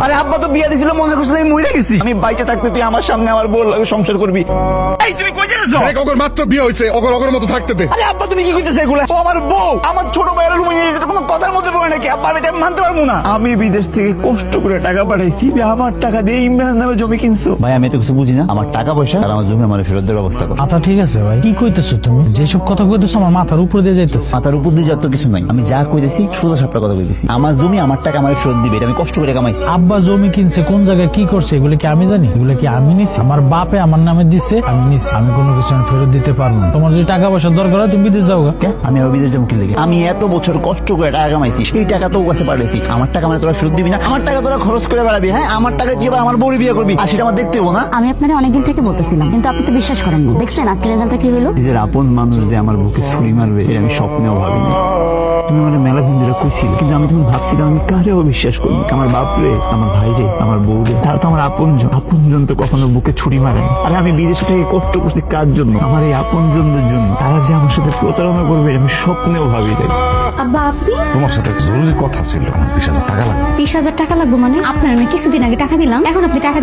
আরে আব্বা তো বিয়া দিছিল মনে করছিল আমি মরে গেছি। আমি বাইচে থাকতে তুই আমার সামনে আমার বউ লাগে সংসার করবি। এই তুমি কই যাচ্ছ? অগর মাত্র বিয়ে হয়েছে, অগর মতো থাকতে দে। আরে আব্বা তুমি কি কইতেছ এগুলা? ও আমার বউ, আমার ছোট ভাইয়ের রুমে নিয়ে যেতে কোনো কথার মধ্যে পড়ে নাকি? আব্বা আমি এটা মানতে পারবো না। আমি বিদেশ থেকে কষ্ট করে টাকা পাঠাইছি, আমার টাকা দিয়ে ইমরান নামে জমি কিনছো। ভাই আমি তো কিছু বুঝি না, আমার টাকা পয়সা আর আমার জমি আমার ফেরত দেওয়ার ব্যবস্থা করো। আচ্ছা ঠিক আছে ভাই, কি কইতেছো তুমি? যেসব কথা কইতেছো আমার মাথার উপরে দিয়ে যাইতেছে। মাথার উপর দিয়ে যত কিছু নাই, আমি যা কইতেছি সোজা সাপটা কথা কইতেছি। আমার জমি আমার টাকা আমার ফেরত দিবে, এটা আমি কষ্ট করে কামাইছি। আব্বা জমি কিনছে, কোন জায়গায় কি করছে এগুলো কি আমি জানি? এগুলো কি আমি নিছি? আমার বাপে আমার নামে দিচ্ছে, আমি নিছি। আমি কোনো কিছু আমি ফেরত দিতে পারবো না। তোমার যদি টাকা পয়সা দরকার হয় তুমি বিদেশ যাও গা। কে? আমি আবার বিদেশ যাবো কি লেগে? আমি এত বছর কষ্ট করে টাকা কামাইছি, সেই টাকা তো কাছে পাঠাইছি। আমার টাকা মানে তোরা ফেরত দিবি না? আমার টাকা তোরা খরচ করে বেড়াবি? হ্যাঁ, আমার টাকা কি আমার বউর বিয়ে করবি? আর সেটা আমার দেখতে হবো না? আমি আপনারা অনেকদিন থেকে বলতেছিলাম, কিন্তু আপনি তো বিশ্বাস করেননি। দেখছেন আজকের রেজাল্টটা কি হলো? নিজের আপন মানুষ যে আমার বুকে ছুরি মারবে, এটা আমি স্বপ্নেও ভাবিনি। তুমি আমার মেলা দিন ধরে কইছিলে, কিন্তু আমি তখন ভাবছিলাম আমি কারেও বিশ্বাস করি। আমার বাপ রে, আমার ভাই রে, আমার বউ রে, তারা তো আমার আপনজন তো কখনো বুকে ছুরি মারে না। আরে আমি বিদেশ থেকে কষ্ট করছি কার জন্য? আমার এই আপনজনদের জন্য। তারা যে আমার সাথে প্রতারণা করবে আমি স্বপ্নেও ভাবি নাই। আব্বা আপনি তোমার সাথে জরুরি কথা ছিল, 20,000 টাকা লাগবে। 20,000 টাকা লাগবে মানে? আপনার আমি কিছুদিন আগে টাকা দিলাম, এখন আপনি টাকা